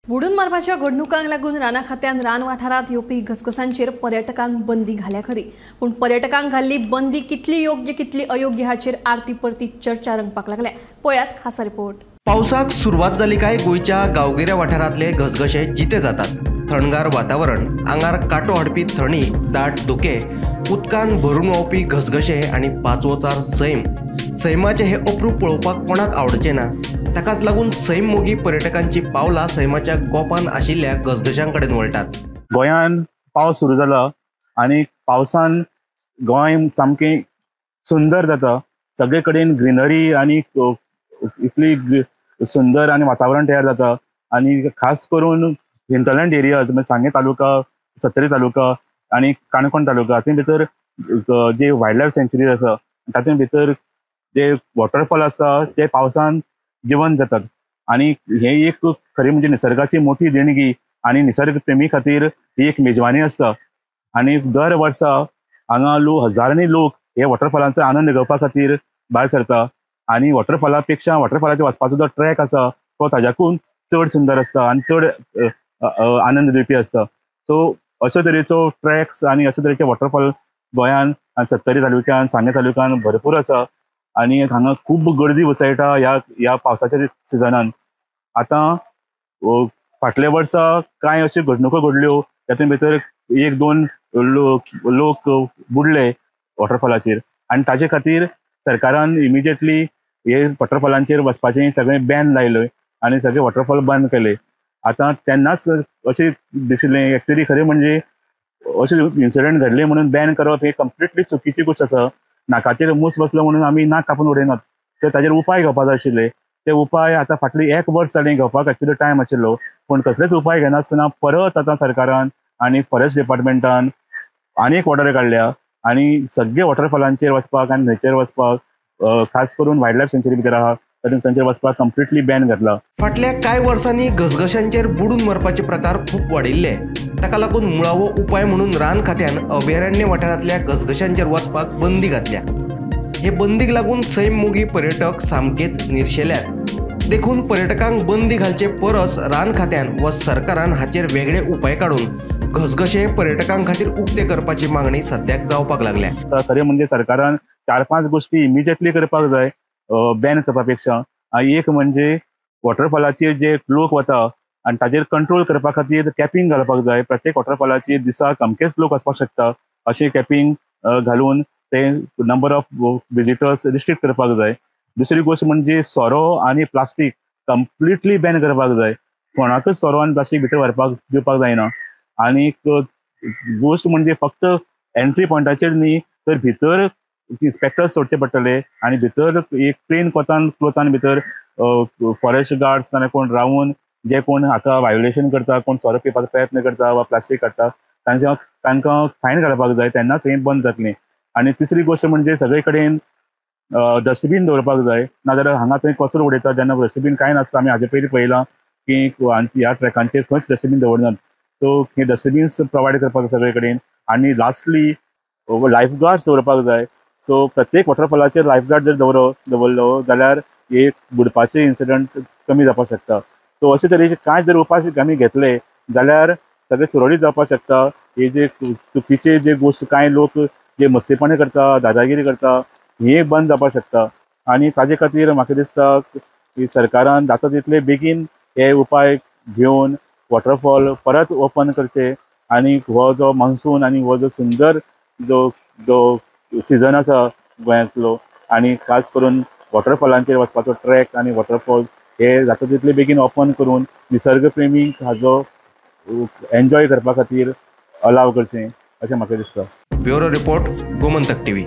बुडून मारपाच्या घडणुकांक लागून राना खात्यान रान वाठारात येवपी घसघसांचेर पर्यटकांक बंदी घाल्या खरी, पूण पर्यटकांक घाल्ली बंदी कितली योग्य कितली अयोग्य हाचेर आरती परती चर्चा रंगपाक लागल्या। पळयात खासा रिपोर्ट। पावसाक सुरवात जाली काय गोयच्या गांवगिऱ्या वाठारांतले घसघशे जिते जातात। थंडगार वातावरण, आंगार काटो हाडपी थंडी, दाट धुके, उदकान भरून व्हांवपी घसघशे आनी पांचवोचार सैम। सैमाचे हे अप्रूप पळोवपाक कोणाक आवडचे ना। ताकाच लागून सैम मोगी पर्यटकांची पावलां सैमाच्या गोपान आशिल्ल्या घसघशां कडेन वळटात। गोंयान पावस सुरू जाला आनी पावसान गोंय सामकें सुंदर जाता। सगळे कडेन ग्रीनरी आनी इतली सुंदर आनी वातावरण तयार जाता। आनी खास करून हिंटरलँड एरियाज म्हणजे सांगे तालुका, सत्तरी तालुका आनी काणकोण तालुका हातूंत भितर जे वायल्ड लायफ सँच्युरीज आसा तातूंत भितर जे वॉटरफॉल आसता ते पावसान जिवंत जातात। आनी हे एक खरी म्हणजे निसर्गाची मोठी देणगी आनी निसर्ग प्रेमी खातीर ही एक मेजवानी आसता। आनी दर वर्सा हांगा हजारांनी लोक हे वॉटरफॉलांचो आनंद घेवपा खातीर भायर सरता। आनी वॉटरफॉला पेक्षा वॉटरफॉलाचेर वचपाचो जो ट्रॅक आसा तो ताज्याकून चड सुंदर आसता आनी चड आनंद दिवपी आसता। सो अशे तरेचो ट्रॅक्स आनी अशे तरेचे वॉटरफॉल गोंयान आनी सत्तरी तालुक्यान, सांगे तालुक्यान भरपूर आसा। आनी हांगा खूब गर्दी उसळटा ह्या पावसाच्या सिजनान। आतां फाटल्या वर्सा कांय अश्यो घडणुको घडल्यो तातूंत भितर एक दोन लोक बुडले वॉटरफॉलाचेर आनी ताचे खातीर सरकारान इमिजिएटली हे वॉटरफॉलांचेर वचपाचें सगळें बॅन लायलें आनी सगळे वॉटरफॉल बंद केले। आतां तेन्नाच अशें दिशिल्लें एक्चुअली खरें म्हणजे अशें इन्सिडंट घडले म्हणून बॅन करप ही कंप्लिटली चुकीची गोश्ट आसा। नाकाचेर मूस बसलो म्हणून आमी नाक कापून उडयनात, तर ताचेर उपाय घेवपाक जाय आशिल्ले। ते उपाय आतां फाटली 1 वर्स जालें घेवपाक एक्चुअली टायम आशिल्लो, पूण कसलेच उपाय घेनासतना परत आतां सरकारान आनी फॉरेस्ट डिपार्टमेंटान आनी एक ऑर्डर काडल्या आनी सगळे वॉटरफॉलांचेर वचपाक आनी न्हंयचेर वचपाक खास करून वायल्ड लायफ सँच्युरी भितर आहा तांचेर वचपाक कंप्लिटली बॅन घातला। फाटल्या कांय वर्सांनी घसघशांचेर बुडून मरपाचे प्रकार खूब वाडिल्ले। ताका लागून मुळावो उपाय म्हणून रान खात्यान अभयारण्य वाठारांतल्या घसघशांचेर वचपाक बंदी घातल्या। हे बंदीक लागून सैम मोगी पर्यटक सामकेच निर्शेल्यात। देखून पर्यटकांक बंदी घालचे परस रान खात्यान व सरकारान हाचेर वेगळे उपाय काडून घसघशे पर्यटकांक खातीर उक्ते करपाची मागणी सद्याक जावपाक लागल्या। खरें म्हणजे सरकारान 4-5 गोश्टी इमिजिएटली करपाक जाय बॅन करपा पेक्षा। एक म्हणजे वॉटरफॉलाचेर जे लोक वता आनी ताचेर कंट्रोल करपा खातीर कॅपिंग घालपाक जाय। प्रत्येक वॉटरफॉलाचेर दिसाक अमकेच लोक वचपाक शकता अशें कॅपिंग घालून ते नंबर ऑफ विजिटर्स रिस्ट्रिक्ट करपाक जाय। दुसरी गोष्ट म्हणजे सोरो आनी प्लास्टीक कंप्लिटली बॅन करपाक जाय। कोणाकच सोरो आनी प्लास्टीक भितर व्हरपाक दिवपाक जायना। आनी गोष्ट म्हणजे फक्त एंट्री पॉयंटाचेर न्ही तर भितर इन्स्पेक्टर्स सोडचे पडटले आनी भितर एक प्लेन क्लोथान भितर फॉरेस्ट गार्ड्स नाजाल्यार कोण रावून जे कोण हाका वायोलेशन करता, कोण सोरो पिवपाचो प्रयत्न करता वा प्लास्टीक काडटा तांकां फायन घालपाक जाय, तेन्नाच हें बंद जातलें। आनी तिसरी गोष्ट म्हणजे सगळे कडेन डस्टबीन दवरपाक जाय, नाजाल्यार हांगा थंय कचरो उडयता जेन्ना डस्टबीन कांय नासता। आमी हाजे पयलीं पळयलां की ह्या ट्रॅकांचेर खंयच डस्टबीन दवरनात। सो हे डस्टबीन्स प्रोवायड करपाक जाय सगळे कडेन। आनी लास्टली लायफ गार्ड्स दवरपाक जाय। सो प्रत्येक वॉटरफॉलाचेर लायफ गार्ड जर दवरलो जाल्यार एक बुडपाचे इन्सिडंट कमी जावपाक शकता। सो अशे तरेचे कांय जर उपाय आमी घेतले जाल्यार सगळें सुरळीत जावपाक शकता। हे जे चुकीचे जे गोश्ट कांय लोक जे मस्तीपणी करता, दादागिरी करता, हे बंद जावपाक शकता। आनी ताजे खातीर म्हाका दिसता की सरकारान जाता तितले बेगीन हे उपाय घेवन वॉटरफॉल परत ओपन करचे आनी हो जो मान्सून आनी हो जो सुंदर जो सिजन आसा गोंयांतलो आनी खास करून वॉटरफॉलांचेर वचपाचो ट्रॅक आनी वॉटरफॉल्स हे जाता तितले बेगीन ओपन करून निसर्ग प्रेमीक हाजो एन्जॉय करपा खातीर अलाव करचें अशें म्हाका दिसता। Bureau report, Gomantak TV.